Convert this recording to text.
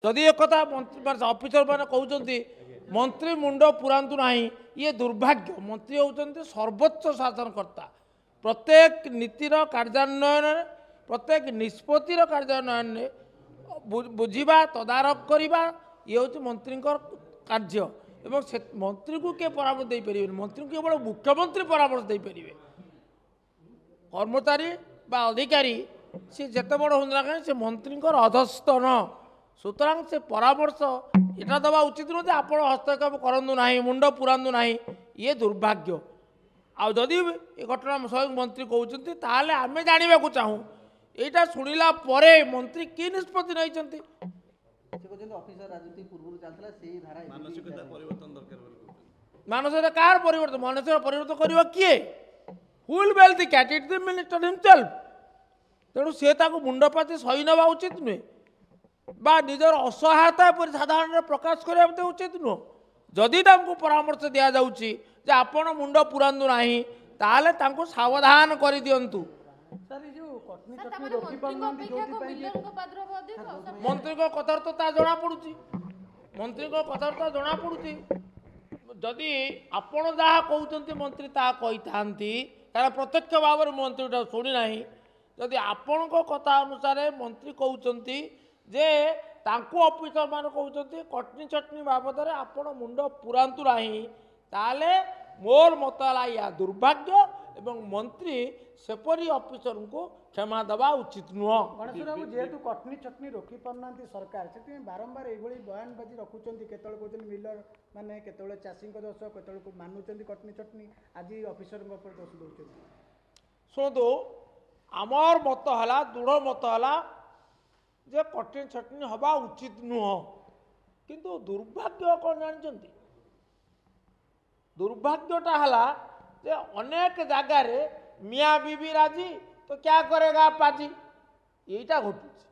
जदि एक मंत्री ऑफिसर मैंने कहते मंत्री मुंड पुरातु ना ये दुर्भाग्य। मंत्री होती सर्वोच्च शासनकर्ता। प्रत्येक नीतिर कार्यान्वयन प्रत्येक निष्पत्तिर कार्यान्वयन बुझा तदारख करवा ये हूँ मंत्री कार्य। एवं से मंत्री को किए परामर्श दे पारे मंत्री को केवल मुख्यमंत्री परामर्श दे पारे कर्मचारी बा अधिकारी सी जिते बड़ हूँ ना कहीं से मंत्री अधस्त न सुतरां से परामर्श यहाँ दबा उचित नुह आप हस्तक्षेप करूँ ना मुंड पुरातु ना ये दुर्भाग्य। आदि ये घटना स्वयं मंत्री कहते ताले आम जानवा चाहूँ यहाँ शुणिला मंत्री कि निष्पत्ति नहीं मानसिकता कार परिवर्तन मानसिक परिवर्तन करवा किए who'll bell the cat it the minister himself. तेणु सी मुंडपाती सही नवा उचित नुहे बा निजर असहायता पर साधारण प्रकाश करने उचित नुह। जदि परामर्श दि जाऊँगी आपण मुंड पुरातु ना ताले सावधान कर दिंतु। मंत्री कथार्थ जना पड़ी मंत्री कथार्थ जना पड़ी जदि आपण जहाँ कहते मंत्री ता तार प्रत्यक्ष भाव में मंत्री शुणी ना जदि आपण कथा अनुसार मंत्री कहते जे तांको ऑफिसर मान कहते कटनी चटनी बाबद आपण मुंड पुरातु ना ताले मोर मत है या दुर्भाग्य एवं मंत्री सेपरी ऑफिसर को क्षमा दबा उचित नुह। गणेश जेहेतु कटनी चटनी रोकी पारना सरकार से बारंबार ये बयानबाजी रखुच्च केतल कहते मिलर माने केतल चाषी दोष केतल मानुंट कटनी चटनी आज ऑफिसर दोष दौर शुणु आमर मत है दृढ़ मत है जे कटनी चटनी हवा उचित नुह किंतु दुर्भाग्य कौन जानते दुर्भाग्यटा है जे अनेक जगार मियाँ बीबी राजी तो क्या करेगा पाजी यहीटा घटुଛି।